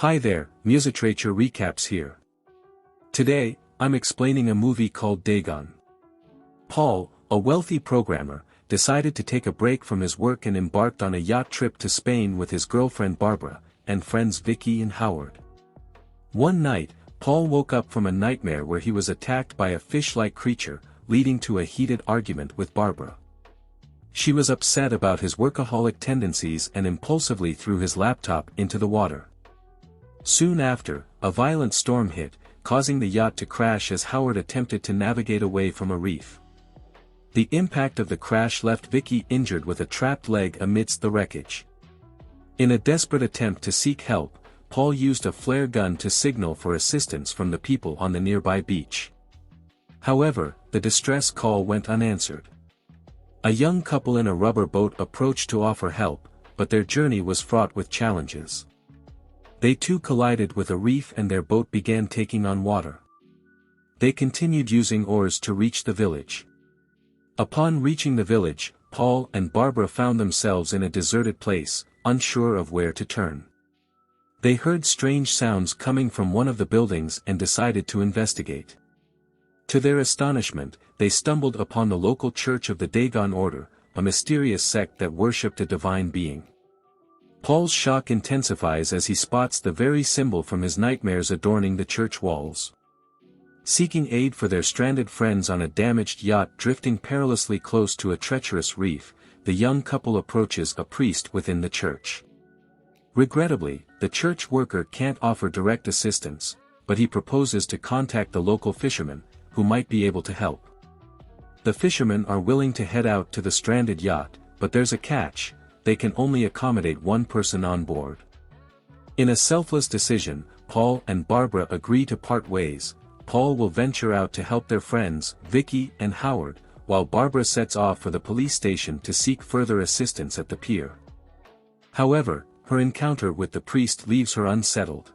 Hi there, Musitrature Recaps here. Today, I'm explaining a movie called Dagon. Paul, a wealthy programmer, decided to take a break from his work and embarked on a yacht trip to Spain with his girlfriend Barbara, and friends Vicki and Howard. One night, Paul woke up from a nightmare where he was attacked by a fish-like creature, leading to a heated argument with Barbara. She was upset about his workaholic tendencies and impulsively threw his laptop into the water. Soon after, a violent storm hit, causing the yacht to crash as Howard attempted to navigate away from a reef. The impact of the crash left Vicki injured with a trapped leg amidst the wreckage. In a desperate attempt to seek help, Paul used a flare gun to signal for assistance from the people on the nearby beach. However, the distress call went unanswered. A young couple in a rubber boat approached to offer help, but their journey was fraught with challenges. They too collided with a reef and their boat began taking on water. They continued using oars to reach the village. Upon reaching the village, Paul and Barbara found themselves in a deserted place, unsure of where to turn. They heard strange sounds coming from one of the buildings and decided to investigate. To their astonishment, they stumbled upon the local church of the Dagon Order, a mysterious sect that worshipped a divine being. Paul's shock intensifies as he spots the very symbol from his nightmares adorning the church walls. Seeking aid for their stranded friends on a damaged yacht drifting perilously close to a treacherous reef, the young couple approaches a priest within the church. Regrettably, the church worker can't offer direct assistance, but he proposes to contact the local fishermen, who might be able to help. The fishermen are willing to head out to the stranded yacht, but there's a catch: they can only accommodate one person on board. In a selfless decision, Paul and Barbara agree to part ways. Paul will venture out to help their friends, Vicki and Howard, while Barbara sets off for the police station to seek further assistance at the pier. However, her encounter with the priest leaves her unsettled.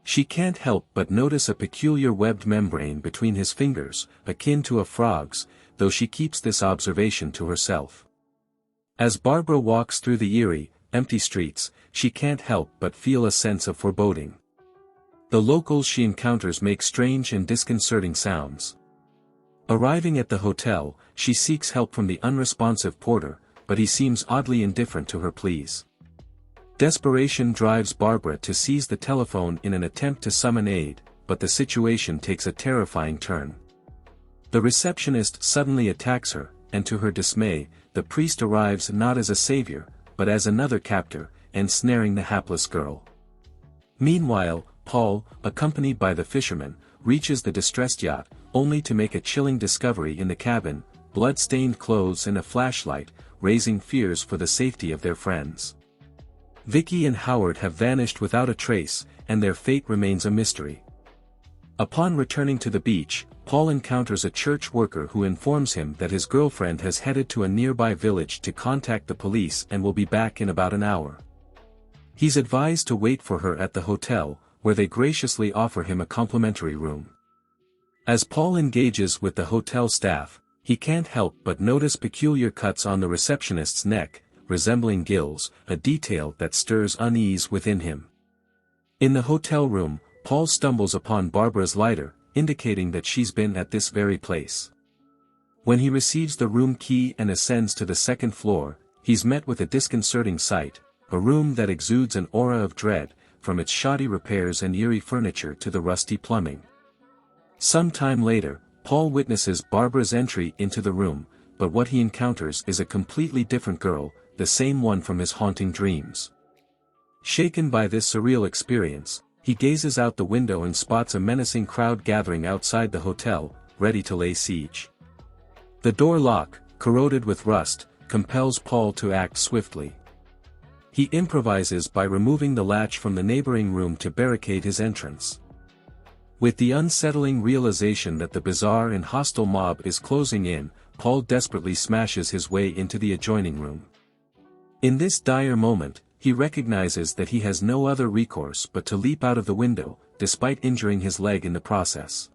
She can't help but notice a peculiar webbed membrane between his fingers, akin to a frog's, though she keeps this observation to herself. As Barbara walks through the eerie, empty streets, she can't help but feel a sense of foreboding. The locals she encounters make strange and disconcerting sounds. Arriving at the hotel, she seeks help from the unresponsive porter, but he seems oddly indifferent to her pleas. Desperation drives Barbara to seize the telephone in an attempt to summon aid, but the situation takes a terrifying turn. The receptionist suddenly attacks her, and to her dismay, the priest arrives not as a savior, but as another captor, ensnaring the hapless girl. Meanwhile, Paul, accompanied by the fisherman, reaches the distressed yacht, only to make a chilling discovery in the cabin: blood-stained clothes and a flashlight, raising fears for the safety of their friends. Vicki and Howard have vanished without a trace, and their fate remains a mystery. Upon returning to the beach, Paul encounters a church worker who informs him that his girlfriend has headed to a nearby village to contact the police and will be back in about an hour. He's advised to wait for her at the hotel, where they graciously offer him a complimentary room. As Paul engages with the hotel staff, he can't help but notice peculiar cuts on the receptionist's neck, resembling gills, a detail that stirs unease within him. In the hotel room, Paul stumbles upon Barbara's lighter, indicating that she's been at this very place. When he receives the room key and ascends to the second floor, he's met with a disconcerting sight: a room that exudes an aura of dread, from its shoddy repairs and eerie furniture to the rusty plumbing. Some time later, Paul witnesses Barbara's entry into the room, but what he encounters is a completely different girl, the same one from his haunting dreams. Shaken by this surreal experience, he gazes out the window and spots a menacing crowd gathering outside the hotel, ready to lay siege. The door lock, corroded with rust, compels Paul to act swiftly. He improvises by removing the latch from the neighboring room to barricade his entrance. With the unsettling realization that the bizarre and hostile mob is closing in, Paul desperately smashes his way into the adjoining room. In this dire moment, he recognizes that he has no other recourse but to leap out of the window, despite injuring his leg in the process.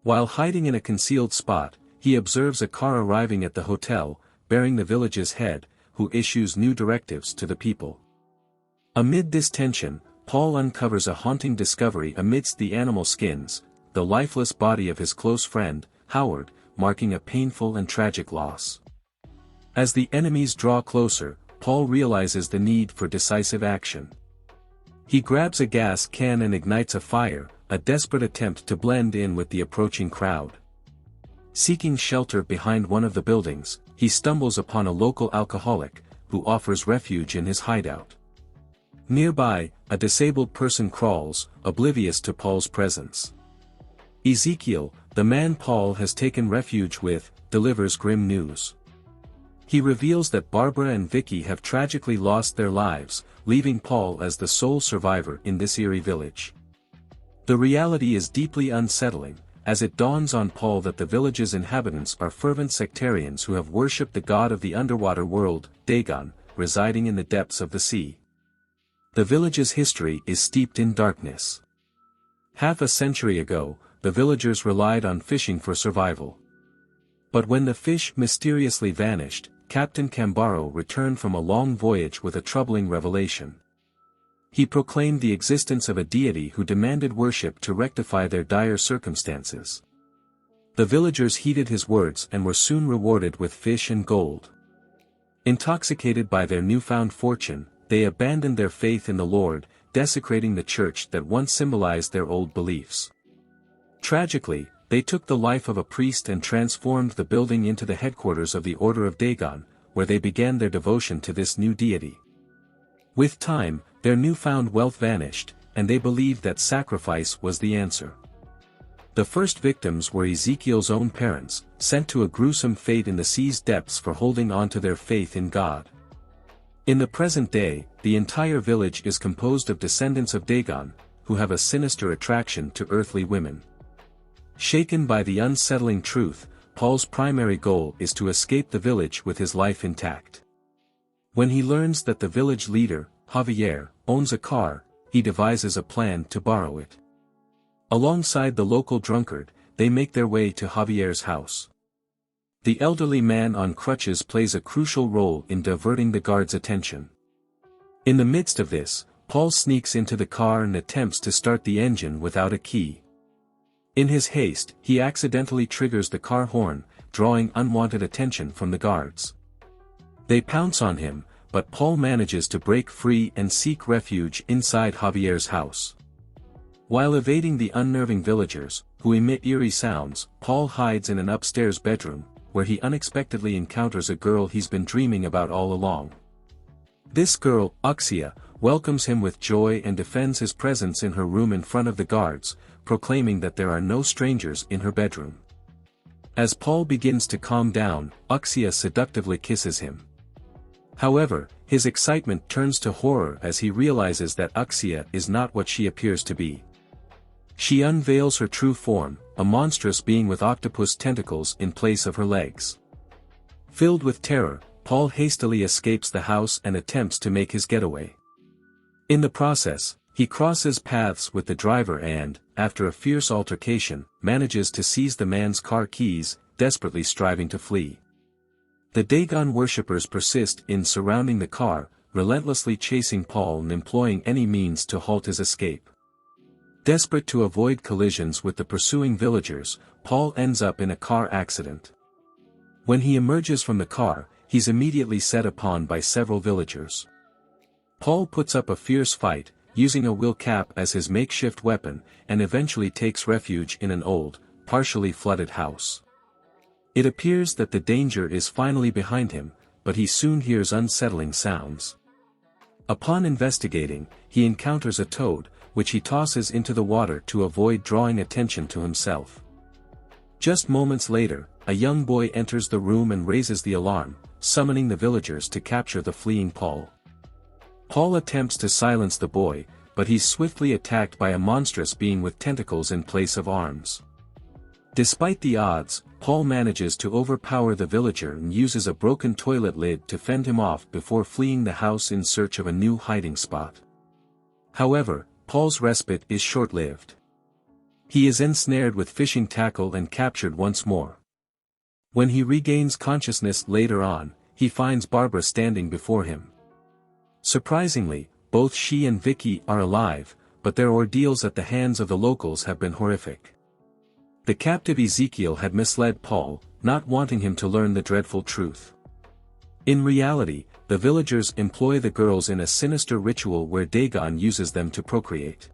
While hiding in a concealed spot, he observes a car arriving at the hotel, bearing the village's head, who issues new directives to the people. Amid this tension, Paul uncovers a haunting discovery amidst the animal skins, the lifeless body of his close friend, Howard, marking a painful and tragic loss. As the enemies draw closer, Paul realizes the need for decisive action. He grabs a gas can and ignites a fire, a desperate attempt to blend in with the approaching crowd. Seeking shelter behind one of the buildings, he stumbles upon a local alcoholic, who offers refuge in his hideout. Nearby, a disabled person crawls, oblivious to Paul's presence. Ezekiel, the man Paul has taken refuge with, delivers grim news. He reveals that Barbara and Vicki have tragically lost their lives, leaving Paul as the sole survivor in this eerie village. The reality is deeply unsettling, as it dawns on Paul that the village's inhabitants are fervent sectarians who have worshipped the god of the underwater world, Dagon, residing in the depths of the sea. The village's history is steeped in darkness. Half a century ago, the villagers relied on fishing for survival. But when the fish mysteriously vanished, Captain Cambaro returned from a long voyage with a troubling revelation. He proclaimed the existence of a deity who demanded worship to rectify their dire circumstances. The villagers heeded his words and were soon rewarded with fish and gold. Intoxicated by their newfound fortune, they abandoned their faith in the Lord, desecrating the church that once symbolized their old beliefs. Tragically, they took the life of a priest and transformed the building into the headquarters of the Order of Dagon, where they began their devotion to this new deity. With time, their newfound wealth vanished, and they believed that sacrifice was the answer. The first victims were Ezekiel's own parents, sent to a gruesome fate in the sea's depths for holding on to their faith in God. In the present day, the entire village is composed of descendants of Dagon, who have a sinister attraction to earthly women. Shaken by the unsettling truth, Paul's primary goal is to escape the village with his life intact. When he learns that the village leader, Javier, owns a car, he devises a plan to borrow it. Alongside the local drunkard, they make their way to Javier's house. The elderly man on crutches plays a crucial role in diverting the guards' attention. In the midst of this, Paul sneaks into the car and attempts to start the engine without a key. In his haste, he accidentally triggers the car horn, drawing unwanted attention from the guards. They pounce on him, but Paul manages to break free and seek refuge inside Javier's house. While evading the unnerving villagers, who emit eerie sounds, Paul hides in an upstairs bedroom, where he unexpectedly encounters a girl he's been dreaming about all along. This girl, Oxia, welcomes him with joy and defends his presence in her room in front of the guards, proclaiming that there are no strangers in her bedroom. As Paul begins to calm down, Oxia seductively kisses him. However, his excitement turns to horror as he realizes that Oxia is not what she appears to be. She unveils her true form, a monstrous being with octopus tentacles in place of her legs. Filled with terror, Paul hastily escapes the house and attempts to make his getaway. In the process, he crosses paths with the driver and, after a fierce altercation, manages to seize the man's car keys, desperately striving to flee. The Dagon worshippers persist in surrounding the car, relentlessly chasing Paul and employing any means to halt his escape. Desperate to avoid collisions with the pursuing villagers, Paul ends up in a car accident. When he emerges from the car, he's immediately set upon by several villagers. Paul puts up a fierce fight, using a wheel cap as his makeshift weapon, and eventually takes refuge in an old, partially flooded house. It appears that the danger is finally behind him, but he soon hears unsettling sounds. Upon investigating, he encounters a toad, which he tosses into the water to avoid drawing attention to himself. Just moments later, a young boy enters the room and raises the alarm, summoning the villagers to capture the fleeing Paul. Paul attempts to silence the boy, but he's swiftly attacked by a monstrous being with tentacles in place of arms. Despite the odds, Paul manages to overpower the villager and uses a broken toilet lid to fend him off before fleeing the house in search of a new hiding spot. However, Paul's respite is short-lived. He is ensnared with fishing tackle and captured once more. When he regains consciousness later on, he finds Barbara standing before him. Surprisingly, both she and Vicki are alive, but their ordeals at the hands of the locals have been horrific. The captive Ezekiel had misled Paul, not wanting him to learn the dreadful truth. In reality, the villagers employ the girls in a sinister ritual where Dagon uses them to procreate.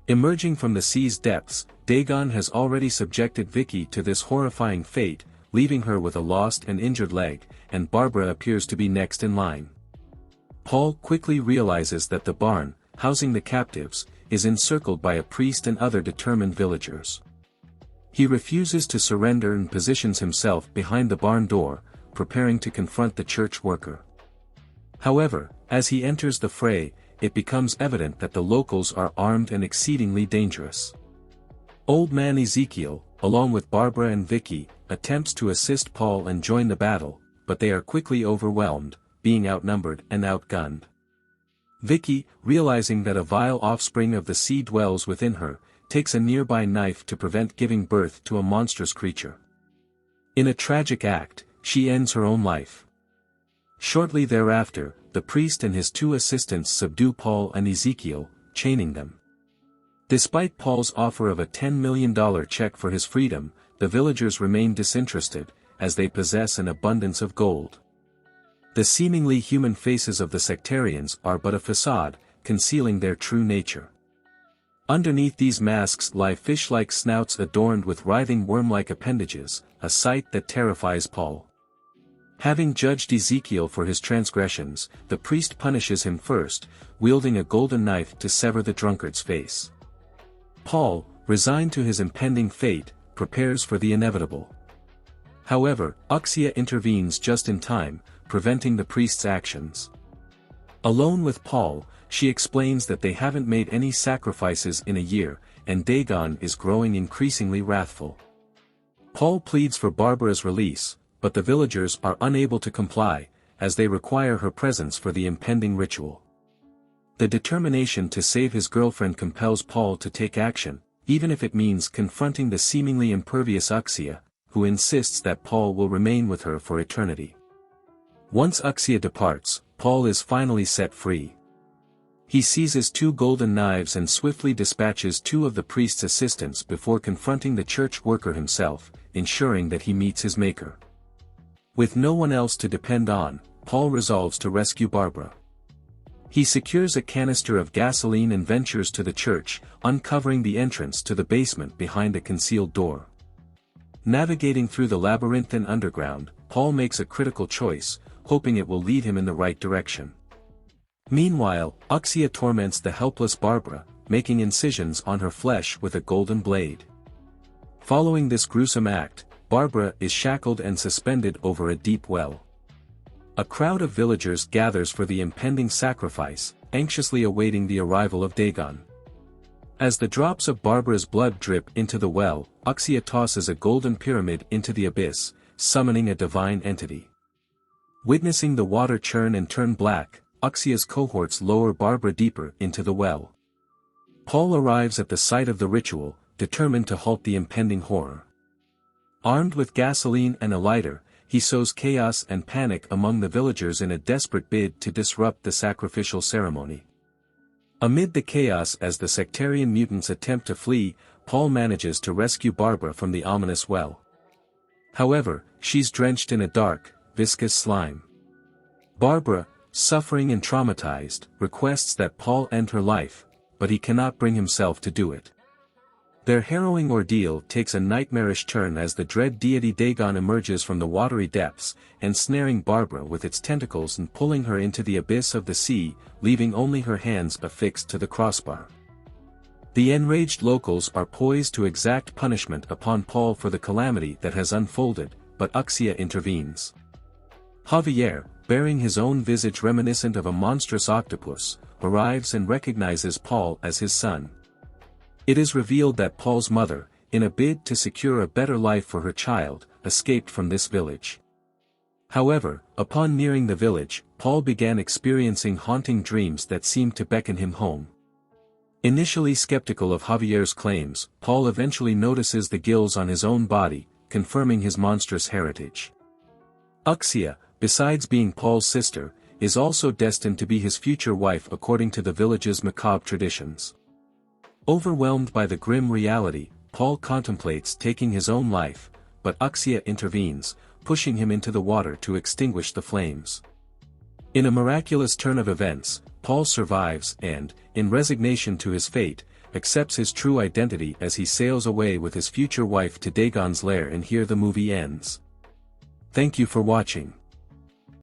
Emerging from the sea's depths, Dagon has already subjected Vicki to this horrifying fate, leaving her with a lost and injured leg, and Barbara appears to be next in line. Paul quickly realizes that the barn, housing the captives, is encircled by a priest and other determined villagers. He refuses to surrender and positions himself behind the barn door, preparing to confront the church worker. However, as he enters the fray, it becomes evident that the locals are armed and exceedingly dangerous. Old man Ezekiel, along with Barbara and Vicki, attempts to assist Paul and join the battle, but they are quickly overwhelmed, being outnumbered and outgunned. Vicki, realizing that a vile offspring of the sea dwells within her, takes a nearby knife to prevent giving birth to a monstrous creature. In a tragic act, she ends her own life. Shortly thereafter, the priest and his two assistants subdue Paul and Ezekiel, chaining them. Despite Paul's offer of a $10 million check for his freedom, the villagers remain disinterested, as they possess an abundance of gold. The seemingly human faces of the sectarians are but a facade, concealing their true nature. Underneath these masks lie fish-like snouts adorned with writhing worm-like appendages, a sight that terrifies Paul. Having judged Ezekiel for his transgressions, the priest punishes him first, wielding a golden knife to sever the drunkard's face. Paul, resigned to his impending fate, prepares for the inevitable. However, Uxia intervenes just in time, preventing the priest's actions. Alone with Paul, she explains that they haven't made any sacrifices in a year, and Dagon is growing increasingly wrathful. Paul pleads for Barbara's release, but the villagers are unable to comply, as they require her presence for the impending ritual. The determination to save his girlfriend compels Paul to take action, even if it means confronting the seemingly impervious Uxia, who insists that Paul will remain with her for eternity. Once Uxia departs, Paul is finally set free. He seizes two golden knives and swiftly dispatches two of the priest's assistants before confronting the church worker himself, ensuring that he meets his maker. With no one else to depend on, Paul resolves to rescue Barbara. He secures a canister of gasoline and ventures to the church, uncovering the entrance to the basement behind a concealed door. Navigating through the labyrinthine underground, Paul makes a critical choice, hoping it will lead him in the right direction. Meanwhile, Uxia torments the helpless Barbara, making incisions on her flesh with a golden blade. Following this gruesome act, Barbara is shackled and suspended over a deep well. A crowd of villagers gathers for the impending sacrifice, anxiously awaiting the arrival of Dagon. As the drops of Barbara's blood drip into the well, Uxia tosses a golden pyramid into the abyss, summoning a divine entity. Witnessing the water churn and turn black, Uxia's cohorts lower Barbara deeper into the well. Paul arrives at the site of the ritual, determined to halt the impending horror. Armed with gasoline and a lighter, he sows chaos and panic among the villagers in a desperate bid to disrupt the sacrificial ceremony. Amid the chaos as the sectarian mutants attempt to flee, Paul manages to rescue Barbara from the ominous well. However, she's drenched in a dark, viscous slime. Barbara, suffering and traumatized, requests that Paul end her life, but he cannot bring himself to do it. Their harrowing ordeal takes a nightmarish turn as the dread deity Dagon emerges from the watery depths, ensnaring Barbara with its tentacles and pulling her into the abyss of the sea, leaving only her hands affixed to the crossbar. The enraged locals are poised to exact punishment upon Paul for the calamity that has unfolded, but Uxia intervenes. Javier, bearing his own visage reminiscent of a monstrous octopus, arrives and recognizes Paul as his son. It is revealed that Paul's mother, in a bid to secure a better life for her child, escaped from this village. However, upon nearing the village, Paul began experiencing haunting dreams that seemed to beckon him home. Initially skeptical of Javier's claims, Paul eventually notices the gills on his own body, confirming his monstrous heritage. Uxia, besides being Paul's sister, is also destined to be his future wife according to the village's macabre traditions. Overwhelmed by the grim reality, Paul contemplates taking his own life, but Uxia intervenes, pushing him into the water to extinguish the flames. In a miraculous turn of events, Paul survives and, in resignation to his fate, accepts his true identity as he sails away with his future wife to Dagon's lair, and here the movie ends. Thank you for watching.